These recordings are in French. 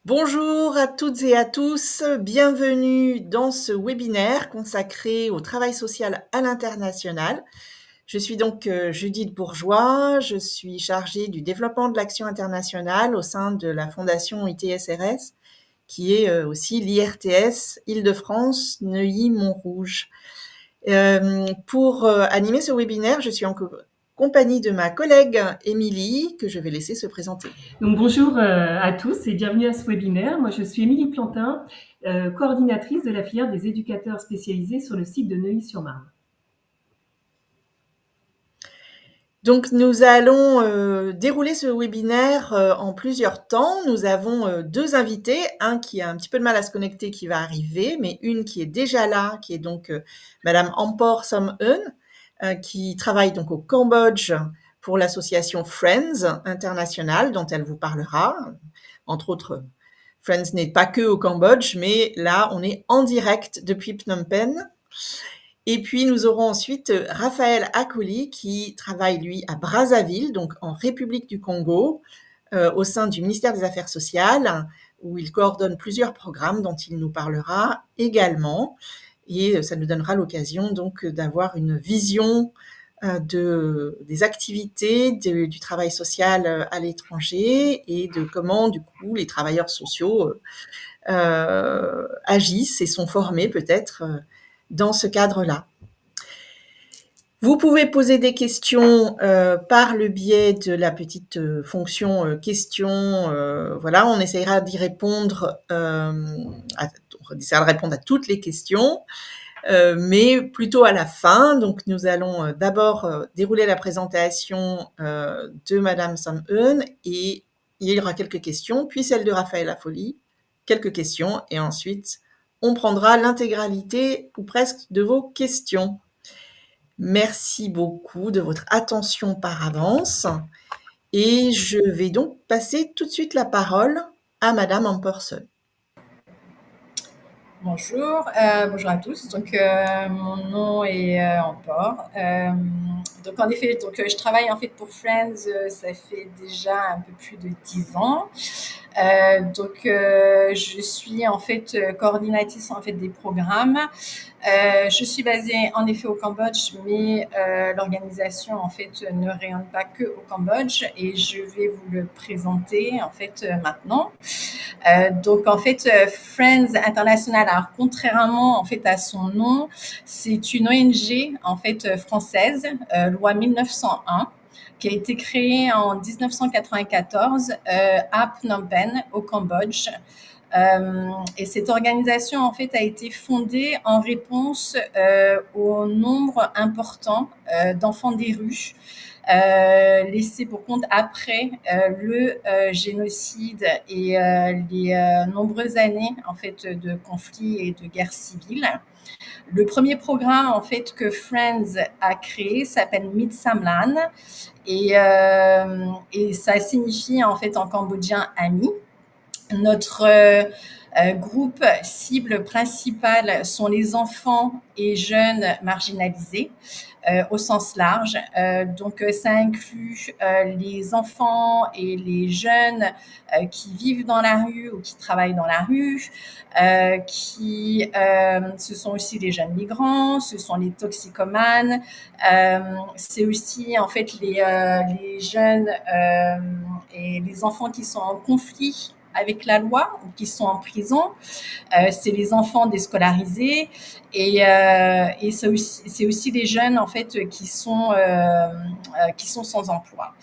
Bonjour à toutes et à tous, bienvenue dans ce webinaire consacré au travail social à l'international. Je suis donc Judith Bourgeois, je suis chargée du développement de l'action internationale au sein de la fondation ITSRS, qui est aussi l'IRTS Île-de-France Neuilly-Montrouge. Pour animer ce webinaire, je suis en compagnie de ma collègue Émilie, que je vais laisser se présenter. Donc bonjour à tous et bienvenue à ce webinaire. Moi je suis Émilie Plantin, coordinatrice de la filière des éducateurs spécialisés sur le site de Neuilly-sur-Marne. Donc nous allons dérouler ce webinaire en plusieurs temps. Nous avons deux invités, un qui a un petit peu de mal à se connecter qui va arriver, mais une qui est déjà là, qui est donc Madame Ampor Som Eun, qui travaille donc au Cambodge pour l'association Friends International, dont elle vous parlera. Entre autres, Friends n'est pas que au Cambodge, mais là on est en direct depuis Phnom Penh. Et puis nous aurons ensuite Raphaël Akoli qui travaille lui à Brazzaville, donc en République du Congo, au sein du ministère des Affaires sociales, où il coordonne plusieurs programmes dont il nous parlera également. Et ça nous donnera l'occasion donc d'avoir une vision des activités du travail social à l'étranger et de comment du coup les travailleurs sociaux agissent et sont formés peut-être dans ce cadre-là. Vous pouvez poser des questions par le biais de la petite fonction questions. Voilà, on essaiera d'y répondre. On essaiera de répondre à toutes les questions, mais plutôt à la fin. Donc, nous allons d'abord dérouler la présentation de Madame Som Eun et il y aura quelques questions, puis celle de Raphaël Akoli, quelques questions, et ensuite on prendra l'intégralité ou presque de vos questions. Merci beaucoup de votre attention par avance et je vais donc passer tout de suite la parole à Madame Amperson. Bonjour, bonjour à tous. Donc, mon nom est Ampor. Donc, en effet, je travaille en fait pour Friends. Ça fait déjà un peu plus de 10 ans. Je suis en fait coordinatrice en fait des programmes. Je suis basée en effet au Cambodge, mais l'organisation en fait ne rayonne pas que au Cambodge et je vais vous le présenter en fait maintenant. Friends International, alors contrairement en fait à son nom, c'est une ONG en fait française, loi 1901, qui a été créée en 1994 à Phnom Penh au Cambodge. Et cette organisation en fait a été fondée en réponse au nombre important d'enfants des rues laissés pour compte après le génocide et les nombreuses années en fait de conflits et de guerres civiles. Le premier programme en fait que Friends a créé s'appelle Mitsamlan et ça signifie en fait en cambodgien ami. Notre groupe cible principal sont les enfants et jeunes marginalisés au sens large. Ça inclut les enfants et les jeunes qui vivent dans la rue ou qui travaillent dans la rue, ce sont aussi les jeunes migrants, ce sont les toxicomanes, c'est aussi en fait les jeunes et les enfants qui sont en conflit avec la loi ou qui sont en prison, c'est les enfants déscolarisés et c'est aussi les jeunes en fait qui sont sans emploi.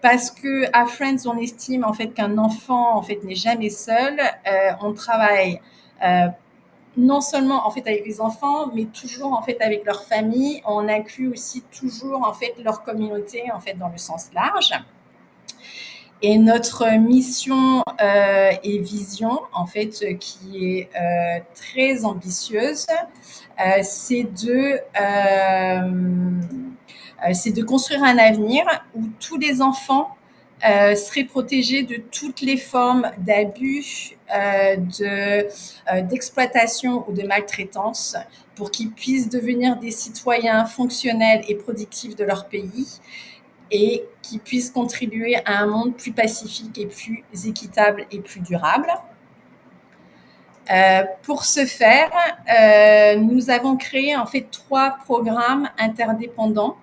Parce que à Friends on estime en fait qu'un enfant en fait n'est jamais seul. On travaille non seulement en fait avec les enfants, mais toujours en fait avec leur famille. On inclut aussi toujours en fait leur communauté en fait dans le sens large. Et notre mission et vision, en fait, qui est très ambitieuse, c'est de construire un avenir où tous les enfants seraient protégés de toutes les formes d'abus, d'exploitation ou de maltraitance pour qu'ils puissent devenir des citoyens fonctionnels et productifs de leur pays et qui puisse contribuer à un monde plus pacifique et plus équitable et plus durable. Pour ce faire, nous avons créé en fait 3 programmes interdépendants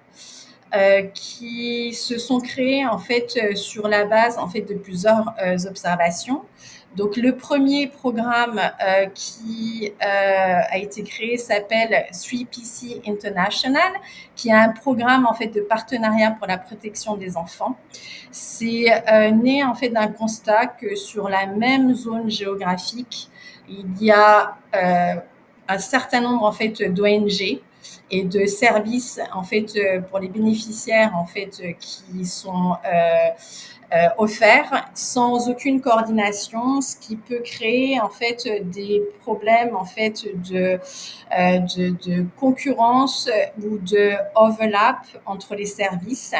qui se sont créés en fait sur la base en fait de plusieurs observations. Donc le premier programme qui a été créé s'appelle 3PC International, qui est un programme en fait de partenariat pour la protection des enfants. C'est né en fait d'un constat que sur la même zone géographique, il y a un certain nombre en fait d'ONG et de services en fait pour les bénéficiaires en fait qui sont offerts sans aucune coordination, ce qui peut créer en fait des problèmes en fait de concurrence ou de overlap entre les services.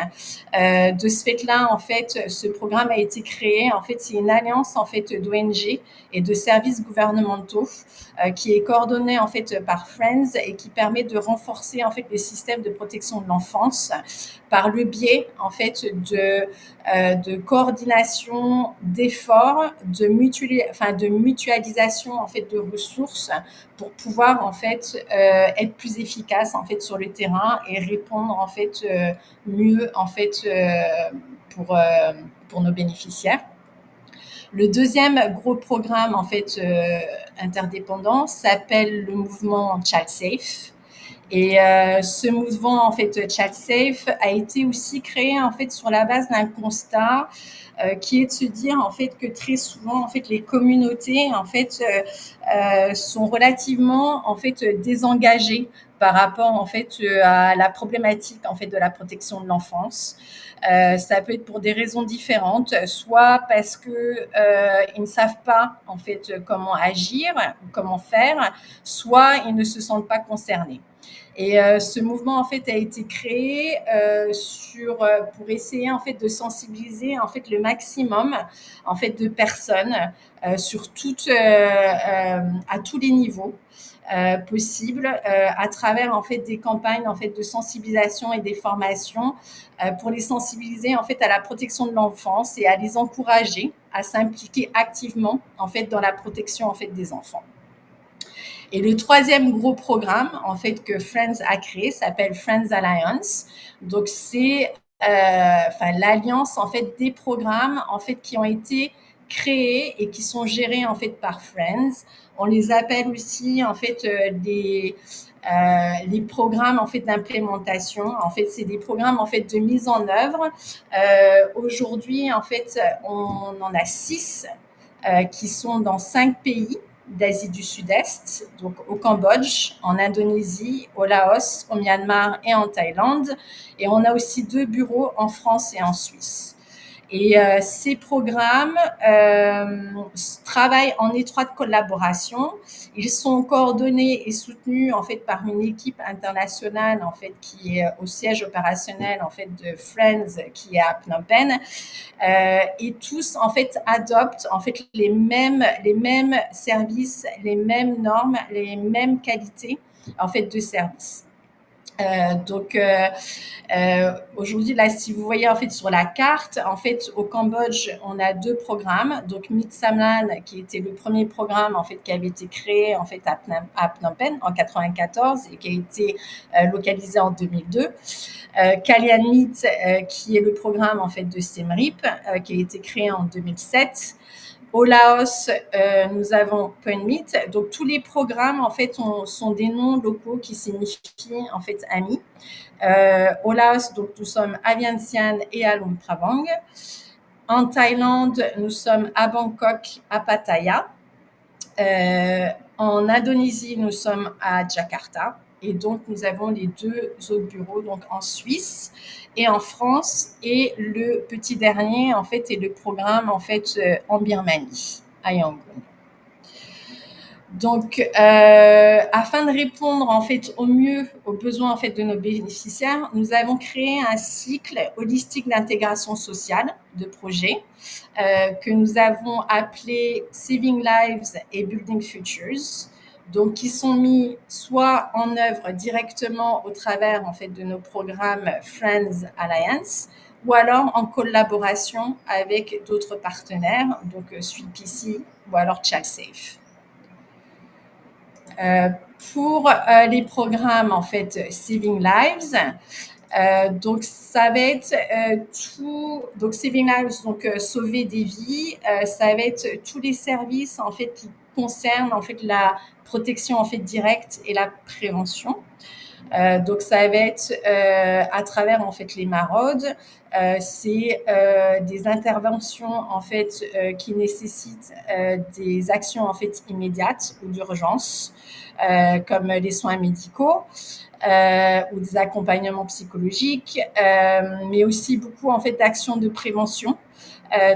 De ce fait-là, en fait, ce programme a été créé. En fait, c'est une alliance en fait d'ONG et de services gouvernementaux qui est coordonnée en fait par Friends et qui permet de renforcer en fait les systèmes de protection de l'enfance par le biais en fait de coordination d'efforts, de mutualisation en fait de ressources pour pouvoir en fait être plus efficace en fait sur le terrain et répondre en fait mieux en fait pour nos bénéficiaires. Le deuxième gros programme en fait interdépendant s'appelle le mouvement Child Safe. Et ce mouvement en fait Child Safe a été aussi créé en fait sur la base d'un constat qui est de se dire en fait que très souvent en fait les communautés en fait sont relativement en fait désengagées par rapport en fait à la problématique en fait de la protection de l'enfance. Ça peut être pour des raisons différentes, soit parce que ils ne savent pas en fait comment agir, comment faire, soit ils ne se sentent pas concernés. Et ce mouvement en fait a été créé pour essayer en fait de sensibiliser en fait le maximum en fait de personnes sur à tous les niveaux possibles à travers en fait des campagnes en fait de sensibilisation et des formations pour les sensibiliser en fait à la protection de l'enfance et à les encourager à s'impliquer activement en fait dans la protection en fait des enfants. Et le troisième gros programme en fait que Friends a créé s'appelle Friends Alliance. Donc c'est l'alliance en fait des programmes en fait qui ont été créés et qui sont gérés en fait par Friends. On les appelle aussi en fait les programmes en fait d'implémentation. En fait, c'est des programmes en fait de mise en œuvre. Aujourd'hui, en fait, on en a 6 qui sont dans 5 pays d'Asie du Sud-Est, donc au Cambodge, en Indonésie, au Laos, au Myanmar et en Thaïlande. Et on a aussi 2 bureaux en France et en Suisse. Et ces programmes travaillent en étroite collaboration. Ils sont coordonnés et soutenus en fait par une équipe internationale en fait qui est au siège opérationnel en fait de Friends qui est à Phnom Penh. Et tous en fait adoptent en fait les mêmes services, les mêmes normes, les mêmes qualités en fait de services. Aujourd'hui, là, si vous voyez en fait sur la carte, en fait, au Cambodge, on a 2 programmes. Donc, Mit Samlan, qui était le premier programme en fait qui avait été créé en fait à Phnom Penh en 94 et qui a été localisé en 2002. Kalyan Mit, qui est le programme en fait de Siem Reap, qui a été créé en 2007. Au Laos, nous avon Phunmit. Donc tous les programmes en fait sont des noms locaux qui signifient en fait amis. Au Laos, donc nous sommes à Vientiane et à Luang Prabang. En Thaïlande, nous sommes à Bangkok, à Pattaya. En Indonésie, nous sommes à Jakarta. Et donc, nous avons les 2 autres bureaux, donc en Suisse et en France. Et le petit dernier, en fait, est le programme, en fait, en Birmanie, à Yangon. Donc, afin de répondre, en fait, au mieux aux besoins, en fait, de nos bénéficiaires, nous avons créé un cycle holistique d'intégration sociale de projets que nous avons appelé Saving Lives et Building Futures. Donc, qui sont mis soit en œuvre directement au travers en fait de nos programmes Friends Alliance ou alors en collaboration avec d'autres partenaires, donc Sweet PC ou alors ChildSafe. Pour les programmes en fait Saving Lives, donc ça va être tout, donc Saving Lives, donc sauver des vies, ça va être tous les services en fait qui concernent en fait la protection en fait directe et la prévention. Donc ça va être à travers en fait les maraudes, c'est des interventions en fait qui nécessitent des actions en fait immédiates ou d'urgence, comme les soins médicaux. Ou des accompagnements psychologiques, mais aussi beaucoup en fait d'actions de prévention.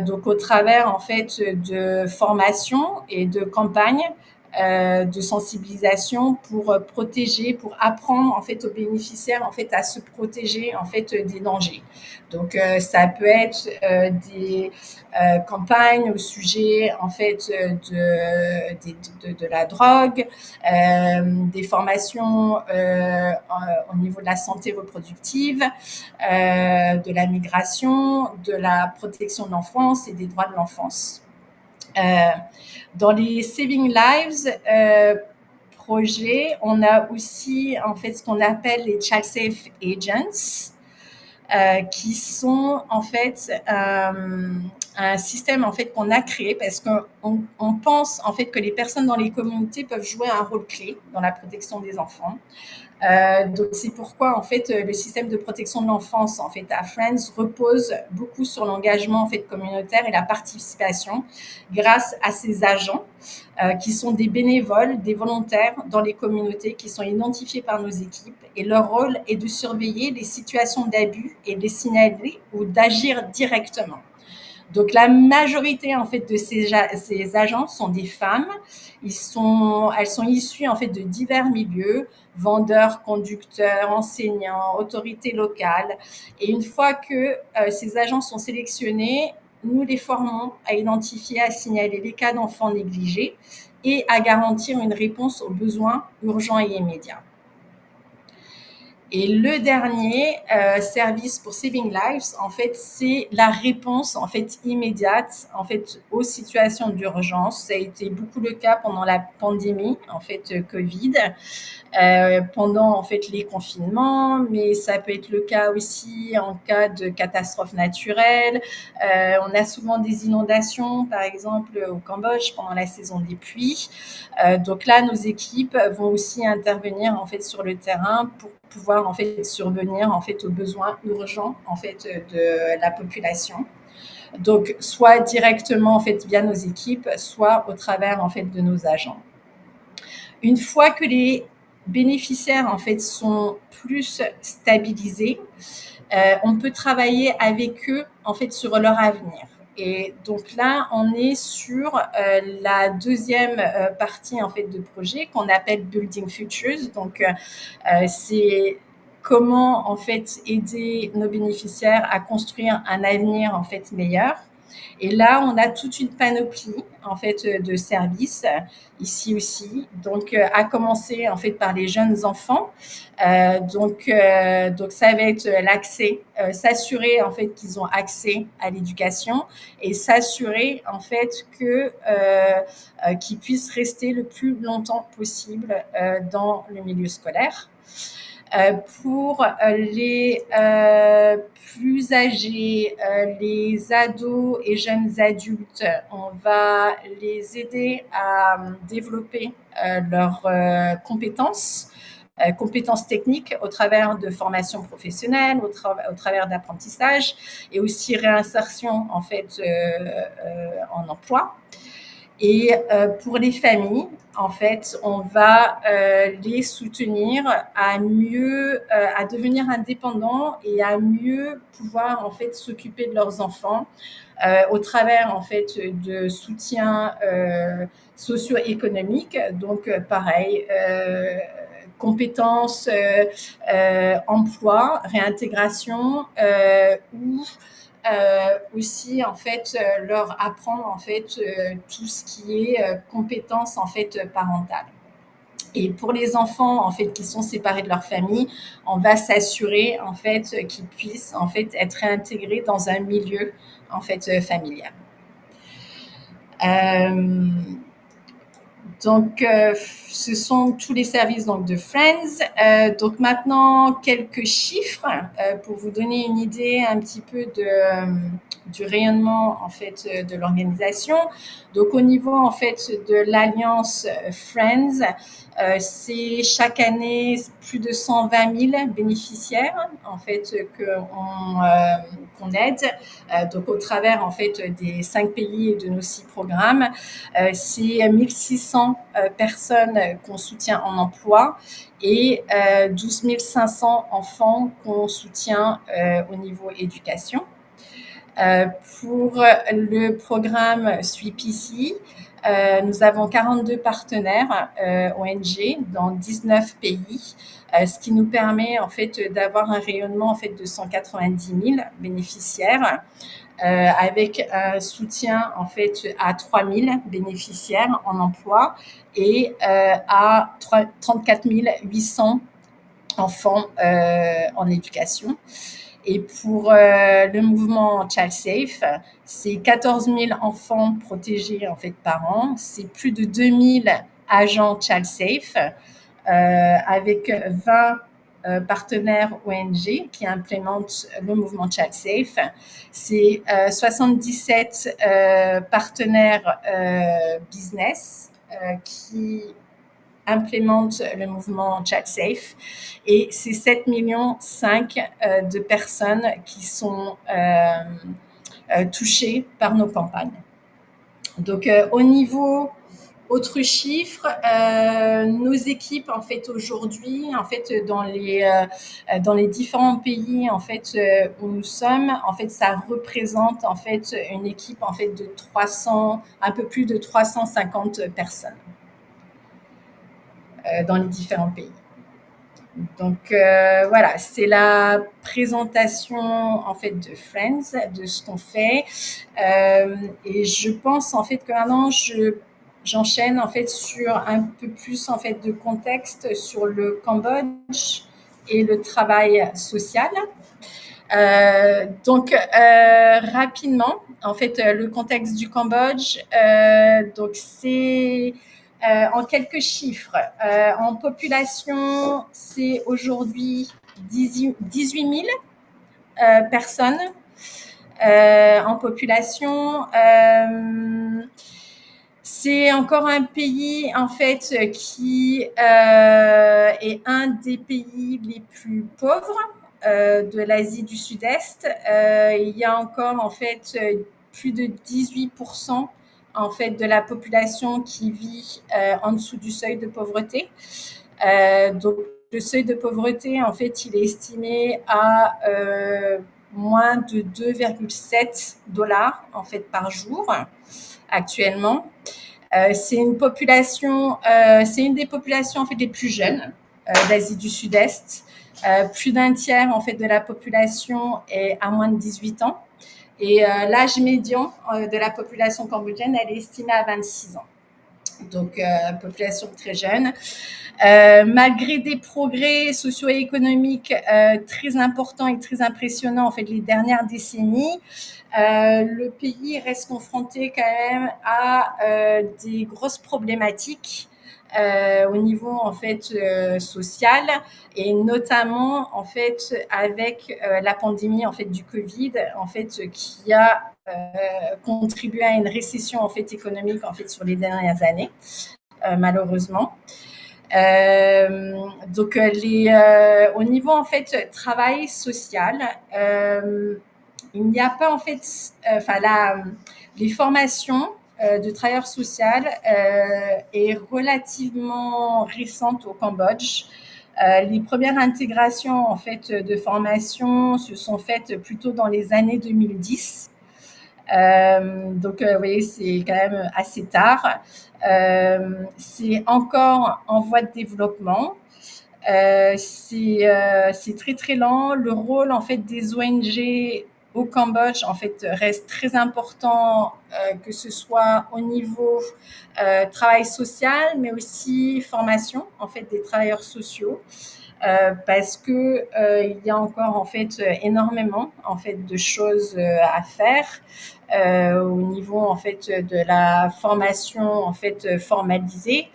Donc au travers en fait de formations et de campagnes de sensibilisation pour protéger, pour apprendre en fait aux bénéficiaires en fait à se protéger en fait des dangers. Donc ça peut être des campagnes au sujet en fait de la drogue, des formations au niveau de la santé reproductive, de la migration, de la protection de l'enfance et des droits de l'enfance. Dans les Saving Lives projets, on a aussi en fait ce qu'on appelle les Child Safe Agents, qui sont en fait un système en fait qu'on a créé parce qu'on pense en fait que les personnes dans les communautés peuvent jouer un rôle clé dans la protection des enfants. Donc c'est pourquoi en fait le système de protection de l'enfance en fait à Friends repose beaucoup sur l'engagement en fait communautaire et la participation grâce à ces agents qui sont des bénévoles, des volontaires dans les communautés qui sont identifiés par nos équipes et leur rôle est de surveiller les situations d'abus et de les signaler ou d'agir directement. Donc la majorité en fait de ces agents sont des femmes. Elles sont issues en fait de divers milieux, vendeurs, conducteurs, enseignants, autorités locales. Et une fois que ces agents sont sélectionnés, nous les formons à identifier, à signaler les cas d'enfants négligés et à garantir une réponse aux besoins urgents et immédiats. Et le dernier service pour Saving Lives, en fait, c'est la réponse en fait immédiate en fait aux situations d'urgence. Ça a été beaucoup le cas pendant la pandémie en fait Covid, pendant en fait les confinements, mais ça peut être le cas aussi en cas de catastrophe naturelle. On a souvent des inondations, par exemple au Cambodge pendant la saison des pluies. Donc là, nos équipes vont aussi intervenir en fait sur le terrain pour pouvoir en fait survenir en fait aux besoins urgents en fait de la population. Donc soit directement en fait via nos équipes, soit au travers en fait de nos agents. Une fois que les bénéficiaires en fait sont plus stabilisés, on peut travailler avec eux en fait sur leur avenir. Et donc là, on est sur la deuxième partie en fait de projet qu'on appelle Building Futures. Donc c'est comment en fait aider nos bénéficiaires à construire un avenir en fait meilleur. Et là, on a toute une panoplie en fait de services ici aussi. Donc, à commencer en fait par les jeunes enfants. Donc, ça va être l'accès, s'assurer en fait qu'ils ont accès à l'éducation et s'assurer en fait que qu'ils puissent rester le plus longtemps possible dans le milieu scolaire. Pour les plus âgés, les ados et jeunes adultes, on va les aider à développer leurs compétences techniques au travers de formations professionnelles, au travers d'apprentissage et aussi réinsertion en fait en emploi. Et pour les familles, en fait, on va les soutenir à mieux, à devenir indépendants et à mieux pouvoir en fait s'occuper de leurs enfants au travers en fait de soutien socio-économique. Donc pareil. Compétences, emploi, réintégration ou aussi en fait leur apprendre en fait tout ce qui est compétences en fait parentales. Et pour les enfants, en fait, qui sont séparés de leur famille, on va s'assurer, en fait, qu'ils puissent, en fait, être réintégrés dans un milieu, en fait, familial. Donc, ce sont tous les services donc, de Friends. Donc maintenant, quelques chiffres pour vous donner une idée un petit peu du rayonnement en fait de l'organisation. Donc au niveau en fait de l'alliance Friends, c'est chaque année plus de 120 000 bénéficiaires en fait qu'on aide. Donc au travers en fait des 5 pays et de nos 6 programmes, c'est 1600 personnes qu'on soutient en emploi et 12 500 enfants qu'on soutient au niveau éducation. Pour le programme SWIPC, nous avons 42 partenaires ONG dans 19 pays, ce qui nous permet en fait d'avoir un rayonnement en fait de 190 000 bénéficiaires, avec un soutien en fait à 3 000 bénéficiaires en emploi et à 34 800 enfants en éducation. Et pour le mouvement Child Safe, c'est 14 000 enfants protégés en fait par an, c'est plus de 2 000 agents Child Safe, avec 20 partenaires ONG qui implémentent le mouvement Child Safe. C'est 77 partenaires business qui implémentent le mouvement Child Safe et c'est 7,5 millions de personnes qui sont touchées par nos campagnes. Donc au niveau autre chiffre, nos équipes en fait aujourd'hui, en fait dans les différents pays en fait où nous sommes, en fait ça représente en fait une équipe en fait de 300, un peu plus de 350 personnes dans les différents pays. Donc voilà, c'est la présentation en fait de Friends, de ce qu'on fait, et je pense en fait que maintenant j'enchaîne en fait sur un peu plus en fait de contexte sur le Cambodge et le travail social. Donc rapidement, en fait, le contexte du Cambodge, donc c'est en quelques chiffres. En population, c'est aujourd'hui 18 000 personnes en population. C'est encore un pays en fait qui est un des pays les plus pauvres de l'Asie du Sud-Est. Il y a encore en fait plus de 18% en fait de la population qui vit en dessous du seuil de pauvreté. Donc le seuil de pauvreté en fait il est estimé à moins de 2,7 $ en fait par jour actuellement. C'est une population, c'est une des populations en fait les plus jeunes d'Asie du Sud-Est. Plus d'un tiers en fait de la population est à moins de 18 ans et l'âge médian de la population cambodgienne elle est estimée à 26 ans. Donc population très jeune. Malgré des progrès socio-économiques très importants et très impressionnants en fait les dernières décennies, le pays reste confronté quand même à des grosses problématiques au niveau en fait social et notamment en fait avec la pandémie en fait du Covid en fait qui a contribué à une récession en fait économique en fait sur les dernières années malheureusement. Donc au niveau en fait travail social, il n'y a pas en fait, les formations de travailleurs sociaux est relativement récente au Cambodge. Les premières intégrations en fait de formation se sont faites plutôt dans les années 2010. Donc, vous voyez, c'est quand même assez tard. C'est encore en voie de développement. C'est très très lent. Le rôle en fait des ONG au Cambodge en fait reste très important, que ce soit au niveau travail social, mais aussi formation en fait des travailleurs sociaux. Parce que il y a encore en fait énormément en fait de choses à faire au niveau en fait de la formation en fait formalisée.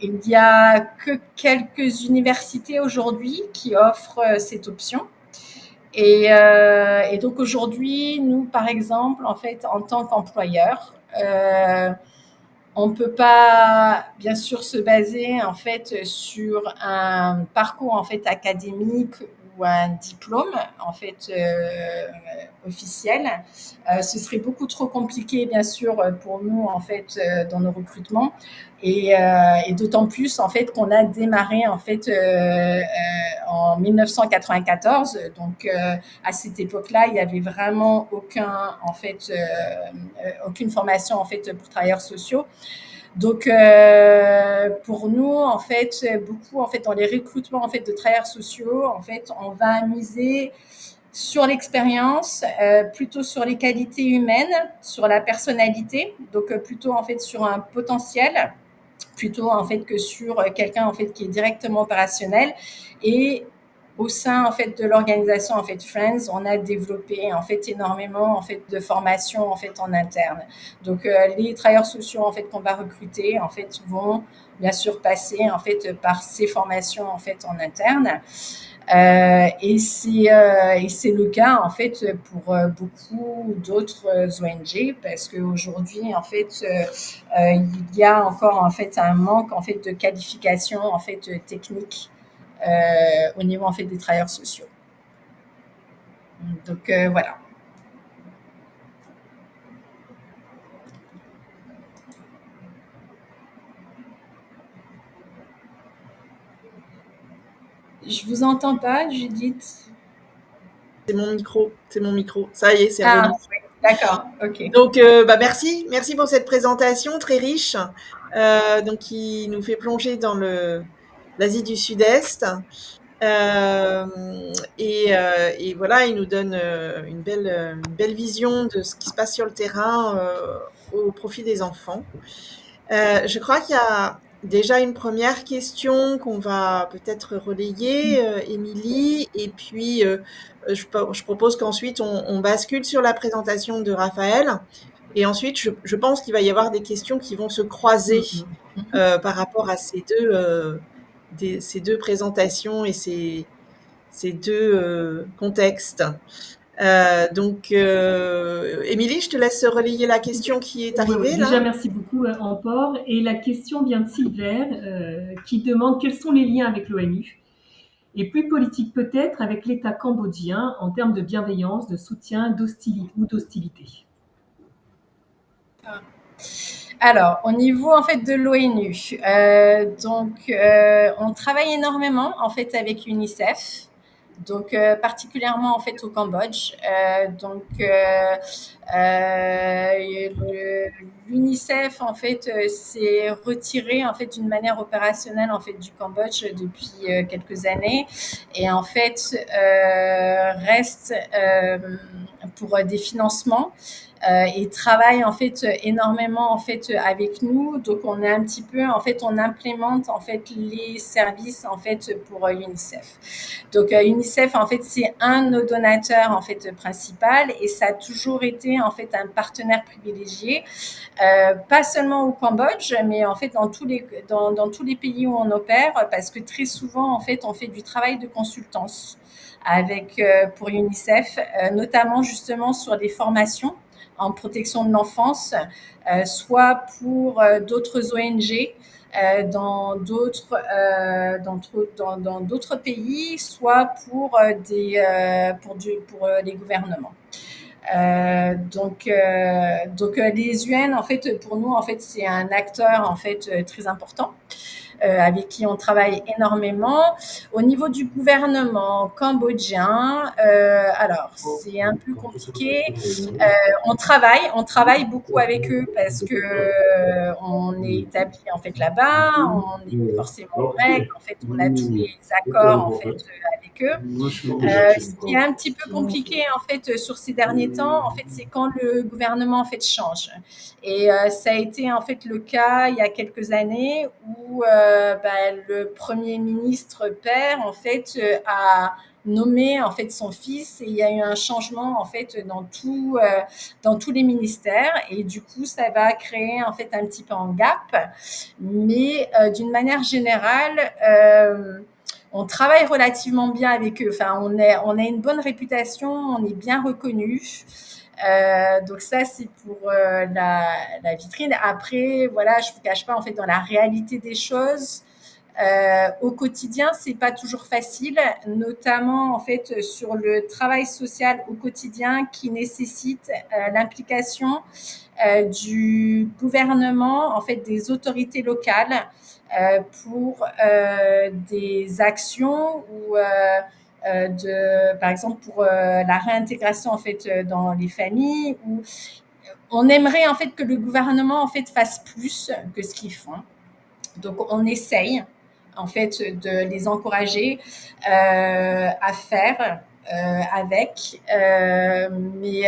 Il n'y a que quelques universités aujourd'hui qui offrent cette option. Et donc aujourd'hui, nous, par exemple, en fait, en tant qu'employeur, on ne peut pas, bien sûr, se baser en fait sur un parcours en fait académique ou un diplôme en fait officiel. Ce serait beaucoup trop compliqué, bien sûr, pour nous en fait dans nos recrutements. Et d'autant plus en fait qu'on a démarré en fait en 1994. Donc à cette époque-là, il n'y avait vraiment aucune formation en fait pour travailleurs sociaux. Donc pour nous en fait beaucoup en fait dans les recrutements en fait de travailleurs sociaux en fait on va miser sur l'expérience, plutôt sur les qualités humaines, sur la personnalité, donc plutôt en fait sur un potentiel plutôt en fait que sur quelqu'un en fait qui est directement opérationnel. Et au sein en fait de l'organisation en fait Friends, on a développé en fait énormément en fait de formations en fait en interne. Donc les travailleurs sociaux en fait qu'on va recruter en fait vont bien sûr passer en fait par ces formations en fait en interne. Et c'est le cas en fait pour beaucoup d'autres ONG parce qu'aujourd'hui en fait il y a encore en fait un manque en fait de qualification en fait technique au niveau en fait des travailleurs sociaux. Donc voilà. Je vous entends pas, Judith. C'est mon micro. Ça y est, c'est revenu. Oui, d'accord, ok. Donc, merci pour cette présentation très riche, donc qui nous fait plonger dans l'Asie du Sud-Est. Et voilà, il nous donne une belle vision de ce qui se passe sur le terrain au profit des enfants. Je crois qu'il y a déjà une première question qu'on va peut-être relayer, Émilie, et puis je propose qu'ensuite on bascule sur la présentation de Raphaël, et ensuite je pense qu'il va y avoir des questions qui vont se croiser par rapport à ces deux présentations et ces deux contextes. Donc, Émilie, je te laisse relayer la question qui est arrivée. Déjà, là. merci beaucoup, Amport. Et la question vient de Sylvain, qui demande quels sont les liens avec l'ONU et plus politique peut-être avec l'État cambodgien en termes de bienveillance, de soutien, d'hostilité. Alors, au niveau en fait de l'ONU, on travaille énormément en fait avec l'UNICEF. Donc particulièrement en fait au Cambodge. L'UNICEF en fait s'est retiré en fait d'une manière opérationnelle en fait du Cambodge depuis quelques années et en fait reste pour des financements. Et travaille en fait énormément en fait avec nous. Donc on est un petit peu en fait on implémente en fait les services en fait pour UNICEF. Donc UNICEF en fait c'est un de nos donateurs en fait principal et ça a toujours été en fait un partenaire privilégié, pas seulement au Cambodge mais en fait dans tous les pays où on opère parce que très souvent en fait on fait du travail de consultance avec pour UNICEF, notamment justement sur des formations en protection de l'enfance, soit pour d'autres ONG dans d'autres pays, soit pour les gouvernements. Donc les UN en fait pour nous en fait c'est un acteur en fait très important. Avec qui on travaille énormément. Au niveau du gouvernement cambodgien, alors c'est un peu compliqué. On travaille beaucoup avec eux parce que on est établi en fait là-bas, on est forcément grec, en fait on a tous les accords en fait avec eux. Moi, je suis Ce qui est un petit peu compliqué en fait sur ces derniers temps, en fait, c'est quand le gouvernement en fait change. Et ça a été en fait le cas il y a quelques années où le premier ministre père en fait a nommé en fait son fils et il y a eu un changement en fait dans tous les ministères et du coup ça va créer en fait un petit peu un gap, mais d'une manière générale on travaille relativement bien avec eux. Enfin, on a une bonne réputation, on est bien reconnu. Donc ça, c'est pour la vitrine. Après, voilà, je vous cache pas, en fait, dans la réalité des choses, au quotidien, c'est pas toujours facile, notamment en fait sur le travail social au quotidien qui nécessite l'implication du gouvernement, en fait, des autorités locales pour des actions ou par exemple pour la réintégration en fait dans les familles. Où on aimerait en fait que le gouvernement en fait fasse plus que ce qu'ils font. Donc on essaye en fait de les encourager à faire avec. Mais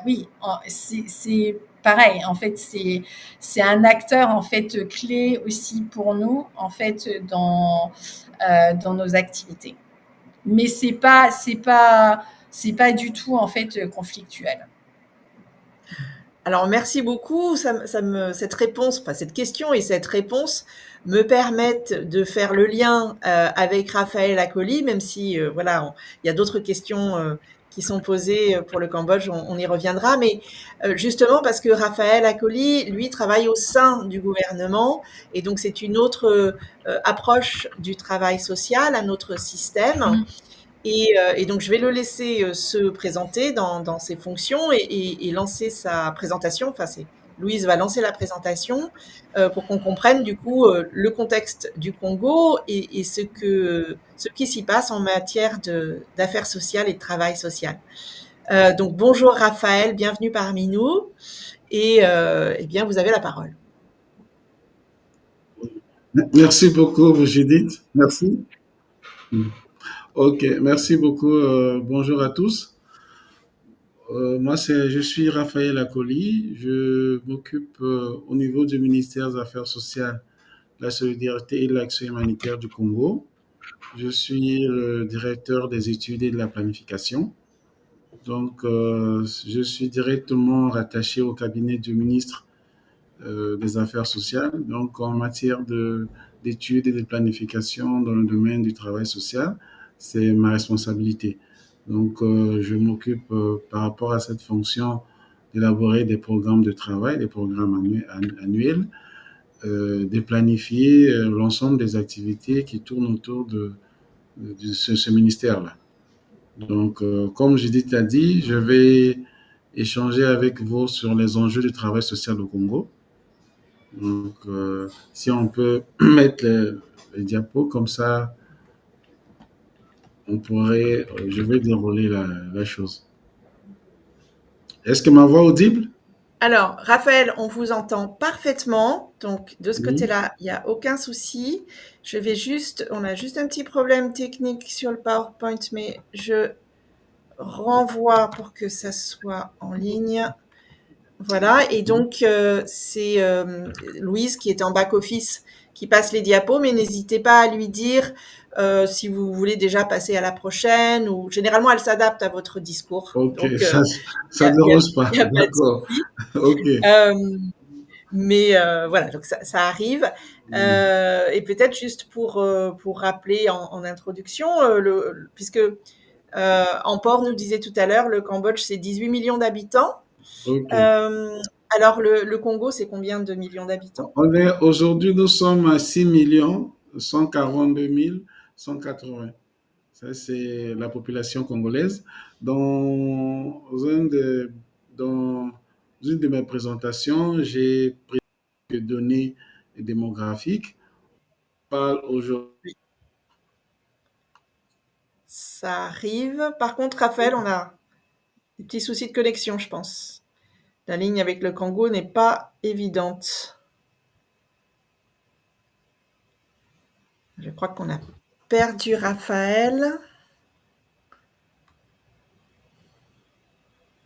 oui, c'est pareil. En fait, c'est un acteur en fait clé aussi pour nous en fait dans nos activités. Mais c'est pas du tout en fait conflictuel. Alors merci beaucoup, cette réponse, enfin cette question et cette réponse me permettent de faire le lien avec Raphaël Akoli, même si voilà, il y a d'autres questions qui sont posées pour le Cambodge, on y reviendra, mais justement parce que Raphaël Akoli, lui, travaille au sein du gouvernement, et donc c'est une autre approche du travail social, un autre système. Et donc, je vais le laisser se présenter dans ses fonctions et lancer sa présentation. Enfin, Louise va lancer la présentation pour qu'on comprenne du coup le contexte du Congo et ce qui s'y passe en matière d'affaires sociales et de travail social. Donc, bonjour Raphaël, bienvenue parmi nous et eh bien, vous avez la parole. Merci beaucoup, Judith. Merci. Ok, merci beaucoup. Bonjour à tous. Je suis Raphaël Akoli. Je m'occupe au niveau du ministère des Affaires sociales, de la solidarité et de l'action humanitaire du Congo. Je suis le directeur des études et de la planification. Donc, je suis directement rattaché au cabinet du ministre des Affaires sociales. Donc, en matière d'études et de planification dans le domaine du travail social, c'est ma responsabilité. Donc, je m'occupe par rapport à cette fonction d'élaborer des programmes de travail, des programmes annuels, de planifier l'ensemble des activités qui tournent autour de ce ministère-là. Donc, comme Judith l'a dit, je vais échanger avec vous sur les enjeux du travail social au Congo. Donc, si on peut mettre les diapos comme ça, je vais dérouler la chose. Est-ce que ma voix est audible? Alors, Raphaël, on vous entend parfaitement. Donc, de ce Oui. côté-là, il n'y a aucun souci. On a juste un petit problème technique sur le PowerPoint, mais je renvoie pour que ça soit en ligne. Voilà. Et donc, c'est Louise qui est en back-office qui passe les diapos, mais n'hésitez pas à lui dire si vous voulez déjà passer à la prochaine, ou généralement, elle s'adapte à votre discours. Ok, Donc, ça ne dérange pas. il n'y a pas de D'accord. souci. Ok. Mais voilà, donc ça arrive. Et peut-être juste pour rappeler en introduction, puisque Amport nous disait tout à l'heure, le Cambodge, c'est 18 millions d'habitants. Ok. Alors, le Congo, c'est combien de millions d'habitants? Aujourd'hui, nous sommes à 6 142 180. Ça, c'est la population congolaise. Dans, dans une de mes présentations, j'ai pris des données démographiques. On parle aujourd'hui. Ça arrive. Par contre, Raphaël, on a des petits soucis de connexion, je pense. La ligne avec le Congo n'est pas évidente. Je crois qu'on a perdu Raphaël.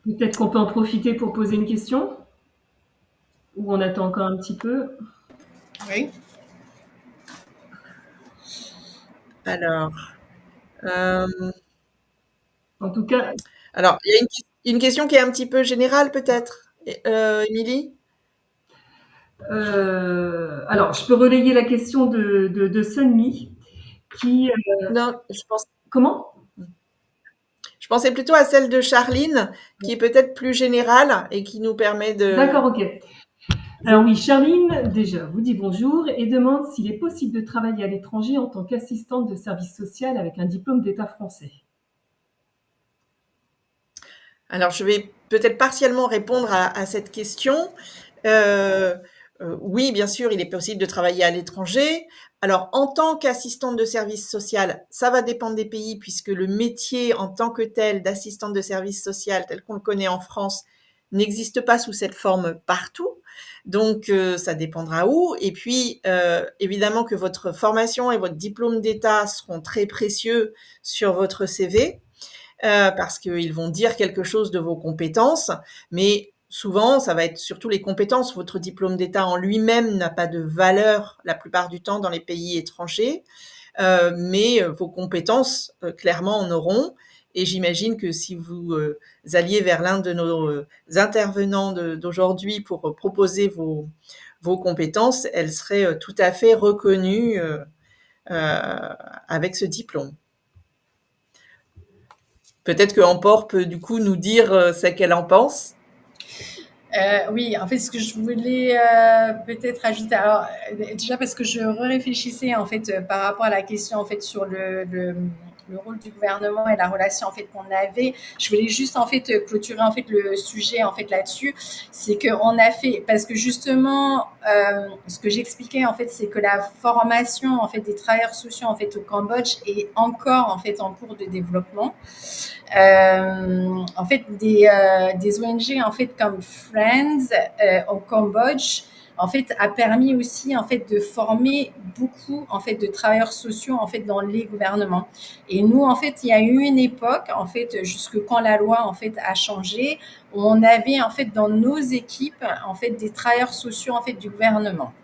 Peut-être qu'on peut en profiter pour poser une question? Ou on attend encore un petit peu? Oui. Alors, euh, En tout cas, alors, il y a une question qui est un petit peu générale peut-être, Émilie? alors, je peux relayer la question de Sunmi, qui... Non, je pense. comment? Je pensais plutôt à celle de Charline, qui est peut-être plus générale et qui nous permet D'accord, de. ok. Alors oui, Charline, déjà, vous dit bonjour et demande s'il est possible de travailler à l'étranger en tant qu'assistante de service social avec un diplôme d'État français. Alors, je vais peut-être partiellement répondre à cette question. Euh, oui, bien sûr, il est possible de travailler à l'étranger. Alors, en tant qu'assistante de service social, ça va dépendre des pays, puisque le métier en tant que tel d'assistante de service social, tel qu'on le connaît en France, n'existe pas sous cette forme partout. Donc, ça dépendra où. Et puis, évidemment que votre formation et votre diplôme d'État seront très précieux sur votre CV. Parce qu'ils vont dire quelque chose de vos compétences, mais souvent, ça va être surtout les compétences. Votre diplôme d'État en lui-même n'a pas de valeur la plupart du temps dans les pays étrangers, mais vos compétences, clairement, en auront. Et j'imagine que si vous alliez vers l'un de nos intervenants d'aujourd'hui pour proposer vos compétences, elles seraient tout à fait reconnues avec ce diplôme. Peut-être que Amport peut du coup nous dire ce qu'elle en pense. Oui, en fait, ce que je voulais peut-être ajouter, alors déjà parce que je réfléchissais en fait par rapport à la question en fait sur le rôle du gouvernement et la relation en fait qu'on avait. Je voulais juste en fait clôturer en fait le sujet en fait là-dessus, c'est qu'on a fait parce que justement ce que j'expliquais en fait c'est que la formation en fait des travailleurs sociaux en fait au Cambodge est encore en fait en cours de développement. En fait, des ONG en fait comme Friends au Cambodge en fait a permis aussi en fait de former beaucoup en fait de travailleurs sociaux en fait dans les gouvernements. Et nous en fait il y a eu une époque en fait jusque quand la loi en fait a changé où on avait en fait dans nos équipes en fait des travailleurs sociaux en fait du gouvernement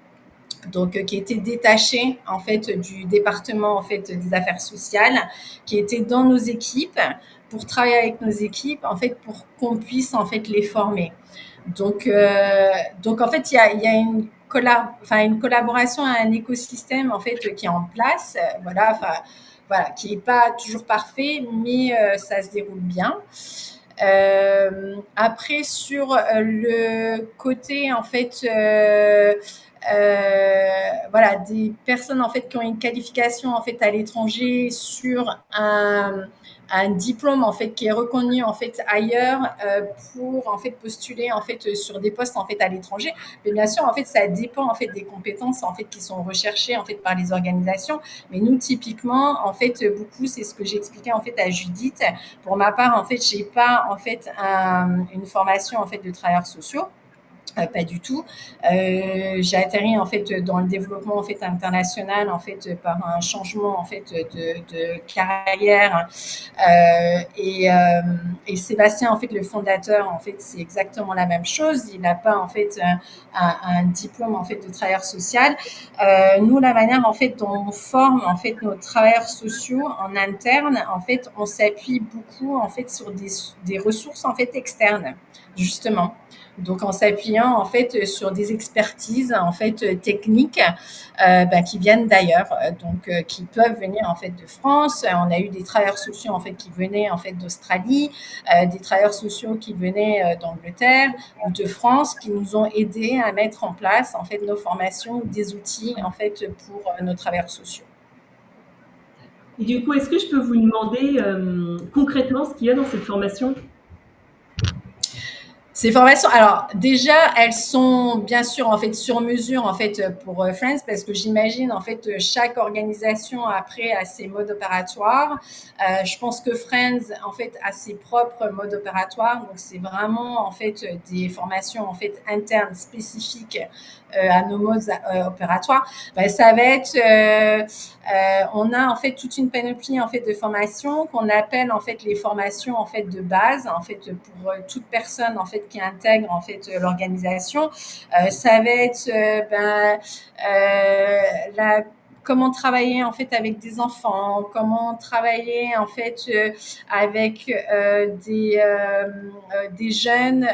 donc qui étaient détachés en fait du département en fait des affaires sociales, qui étaient dans nos équipes pour travailler avec nos équipes en fait pour qu'on puisse en fait les former. Donc en fait il y a une collaboration, un écosystème en fait qui est en place, voilà, qui n'est pas toujours parfait, mais ça se déroule bien. Après sur le côté en fait voilà, des personnes en fait qui ont une qualification en fait à l'étranger sur un diplôme en fait qui est reconnu en fait ailleurs pour en fait postuler en fait sur des postes en fait à l'étranger. Mais bien sûr en fait ça dépend en fait des compétences en fait qui sont recherchées en fait par les organisations. Mais nous typiquement en fait beaucoup c'est ce que j'expliquais en fait à Judith. Pour ma part en fait j'ai pas en fait une formation en fait de travailleurs sociaux. Pas du tout. J'ai atterri en fait dans le développement en fait international en fait par un changement en fait de carrière et Sébastien en fait le fondateur en fait c'est exactement la même chose. Il n'a pas en fait un diplôme en fait de travailleur social. Nous la manière en fait dont on forme en fait nos travailleurs sociaux en interne en fait on s'appuie beaucoup en fait sur des ressources en fait externes justement. Donc en s'appuyant en fait sur des expertises en fait techniques qui viennent d'ailleurs, donc qui peuvent venir en fait de France. On a eu des travailleurs sociaux en fait qui venaient en fait d'Australie, des travailleurs sociaux qui venaient d'Angleterre ou de France, qui nous ont aidés à mettre en place en fait nos formations, des outils en fait pour nos travailleurs sociaux. Et du coup, est-ce que je peux vous demander concrètement ce qu'il y a dans cette formation? Ces formations, alors déjà, elles sont bien sûr en fait sur mesure en fait pour Friends parce que j'imagine en fait chaque organisation après a ses modes opératoires. Je pense que Friends en fait a ses propres modes opératoires, donc c'est vraiment en fait des formations en fait internes spécifiques à nos modes opératoires, ça va être, on a en fait toute une panoplie en fait de formations qu'on appelle en fait les formations en fait de base, en fait pour toute personne en fait qui intègre en fait l'organisation. Ça va être la comment travailler en fait avec des enfants, comment travailler en fait avec des jeunes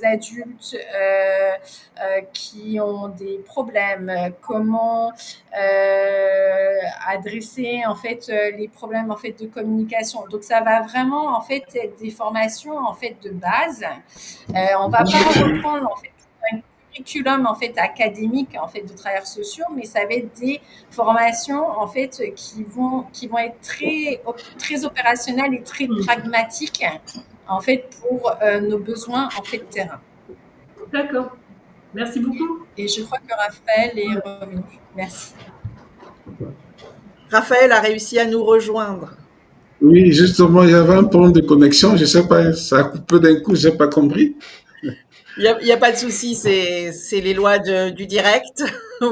adultes qui ont des problèmes, comment adresser en fait les problèmes en fait de communication. Donc ça va vraiment en fait être des formations en fait de base. On va pas reprendre en fait un curriculum en fait académique en fait de travailleurs sociaux, mais ça va être des formations en fait qui vont être très opérationnelles et très pragmatiques en fait pour nos besoins en fait de terrain. D'accord. Merci beaucoup. Et je crois que Raphaël est revenu. Merci. Raphaël a réussi à nous rejoindre. Oui, justement, il y avait un problème de connexion. Je sais pas, ça a coupé d'un coup, j'ai pas compris. Il y a pas de souci, c'est les lois du direct,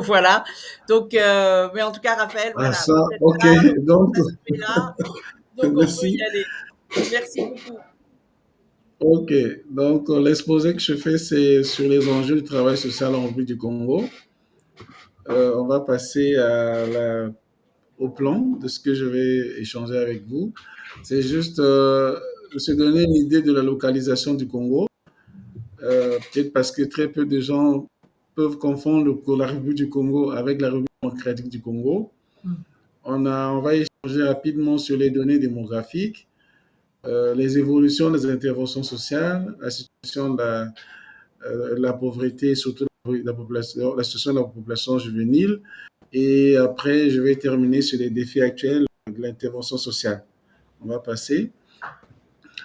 voilà. Donc, mais en tout cas, Raphaël, Ah, voilà, ça, vous êtes ok. là, Donc, votre aspect là, donc on peut y merci. aller. Merci beaucoup. Ok. Donc, l'exposé que je fais, c'est sur les enjeux du travail social en République du Congo. On va passer au plan de ce que je vais échanger avec vous. C'est juste se donner une idée de la localisation du Congo. Peut-être parce que très peu de gens peuvent confondre la République du Congo avec la République démocratique du Congo. On va échanger rapidement sur les données démographiques, les évolutions des interventions sociales, la situation de la pauvreté, surtout la situation de la population juvénile. Et après, je vais terminer sur les défis actuels de l'intervention sociale. On va passer.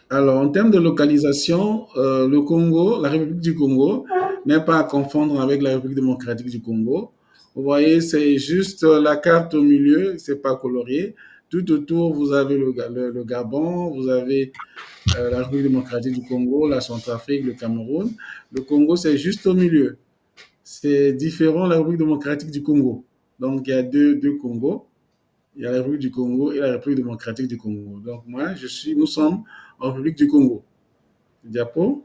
Alors, en termes de localisation, le Congo, la République du Congo, n'est pas à confondre avec la République démocratique du Congo. Vous voyez, c'est juste la carte au milieu, c'est pas colorié. Tout autour, vous avez le Gabon, vous avez la République démocratique du Congo, la Centrafrique, le Cameroun. Le Congo, c'est juste au milieu. C'est différent de la République démocratique du Congo. Donc, il y a deux Congos. Il y a la République du Congo et la République démocratique du Congo. Donc, nous sommes en République du Congo. Diapo.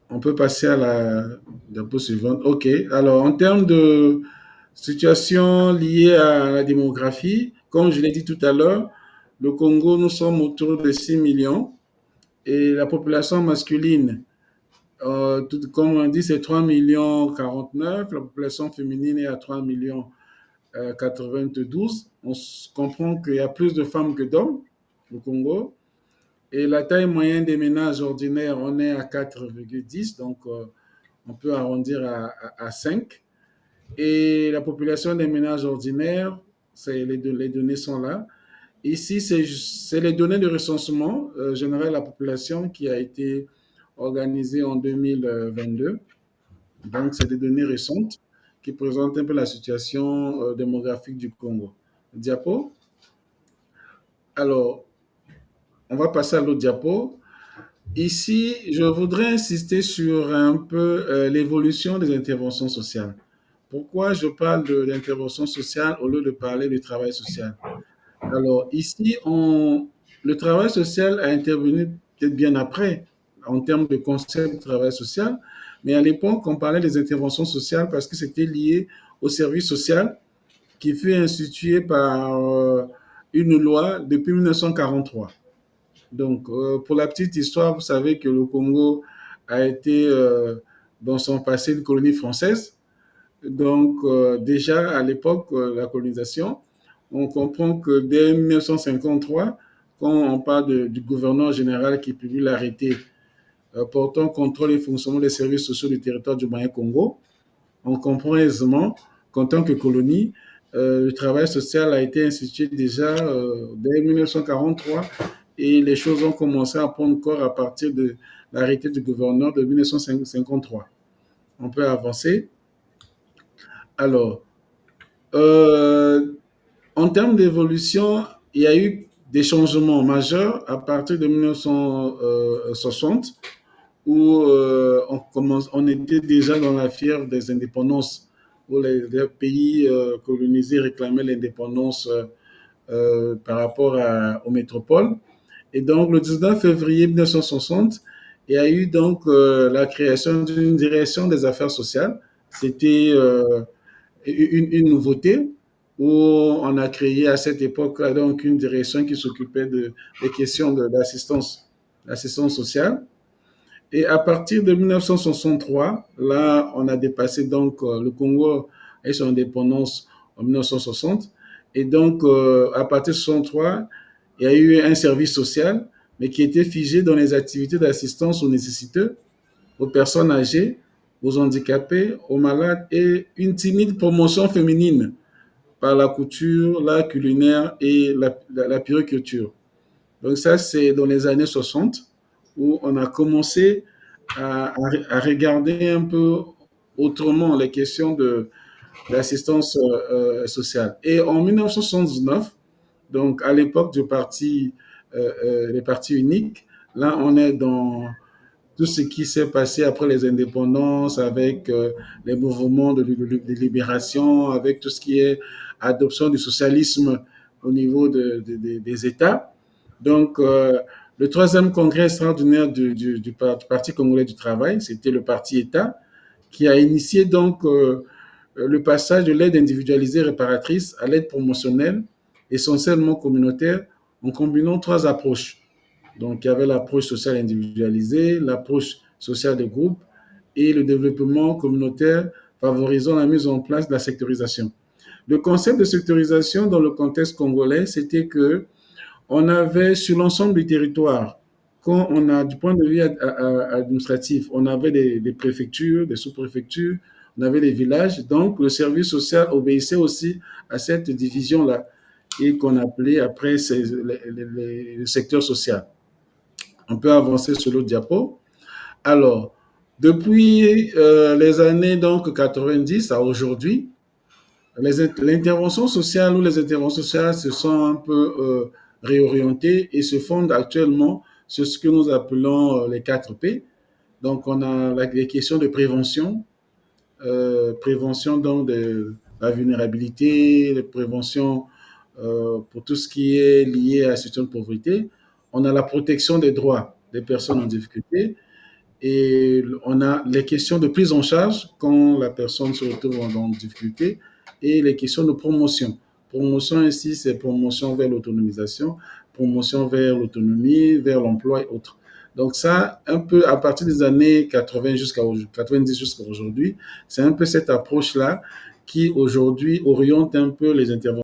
On peut passer à la diapo suivante. OK. Alors, en termes de situation liée à la démographie, comme je l'ai dit tout à l'heure, le Congo, nous sommes autour de 6 millions et la population masculine, comme on dit, c'est 3 millions 49. La population féminine est à 3 millions 92. On comprend qu'il y a plus de femmes que d'hommes au Congo. Et la taille moyenne des ménages ordinaires, on est à 4,10, donc on peut arrondir à 5. Et la population des ménages ordinaires, les données sont là. Ici, c'est les données de recensement général de la population qui a été organisé en 2022. Donc, c'est des données récentes qui présentent un peu la situation démographique du Congo. Diapo. Alors, on va passer à l'autre diapo. Ici, je voudrais insister sur un peu l'évolution des interventions sociales. Pourquoi je parle de l'intervention sociale au lieu de parler du travail social? Alors, ici, le travail social a intervenu peut-être bien après, en termes de concept de travail social, mais à l'époque, on parlait des interventions sociales parce que c'était lié au service social qui fut institué par une loi depuis 1943. Donc, pour la petite histoire, vous savez que le Congo a été, dans son passé, une colonie française. Donc, déjà à l'époque de la colonisation, on comprend que dès 1953, quand on parle du gouverneur général qui publie l'arrêté portant contrôle et fonctionnement des services sociaux du territoire du moyen Congo, on comprend aisément qu'en tant que colonie, le travail social a été institué déjà dès 1943 et les choses ont commencé à prendre corps à partir de l'arrêté du gouverneur de 1953. On peut avancer. Alors, euh, en termes d'évolution, il y a eu des changements majeurs à partir de 1960 où on était déjà dans la fièvre des indépendances, où les pays colonisés réclamaient l'indépendance par rapport aux métropoles. Et donc, le 19 février 1960, il y a eu donc la création d'une direction des affaires sociales. C'était une nouveauté où on a créé à cette époque-là donc une direction qui s'occupait des questions d'assistance sociale. Et à partir de 1963, là, on a dépassé donc le Congo et son indépendance en 1960. Et donc, à partir de 1963, il y a eu un service social, mais qui était figé dans les activités d'assistance aux nécessiteux, aux personnes âgées, aux handicapés, aux malades et une timide promotion féminine par la couture, l'art culinaire et la puériculture. Donc ça, c'est dans les années 60 où on a commencé à regarder un peu autrement les questions d'assistance sociale. Et en 1979, donc à l'époque du parti, les partis uniques, là on est dans tout ce qui s'est passé après les indépendances, avec les mouvements de libération, avec tout ce qui est adoption du socialisme au niveau des États. Donc, le troisième congrès extraordinaire du Parti congolais du travail, c'était le Parti État, qui a initié donc le passage de l'aide individualisée réparatrice à l'aide promotionnelle, essentiellement communautaire, en combinant trois approches. Donc, il y avait l'approche sociale individualisée, l'approche sociale de groupe et le développement communautaire favorisant la mise en place de la sectorisation. Le concept de sectorisation dans le contexte congolais, c'était que on avait sur l'ensemble du territoire, quand on a du point de vue administratif, on avait des préfectures, des sous-préfectures, on avait des villages, donc le service social obéissait aussi à cette division-là et qu'on appelait après le secteur social. On peut avancer sur l'autre diapo. Alors, depuis les années donc 90 à aujourd'hui, l'intervention sociale ou les interventions sociales se sont un peu réorientées et se fondent actuellement sur ce que nous appelons les 4 P. Donc, on a les questions de prévention, prévention donc de la vulnérabilité, de prévention pour tout ce qui est lié à la situation de pauvreté. On a la protection des droits des personnes en difficulté et on a les questions de prise en charge quand la personne se retrouve en difficulté et les questions de promotion. Promotion ici, c'est promotion vers l'autonomisation, promotion vers l'autonomie, vers l'emploi et autres. Donc ça, un peu à partir des années 80 90 jusqu'à aujourd'hui, c'est un peu cette approche-là qui aujourd'hui oriente un peu les interventions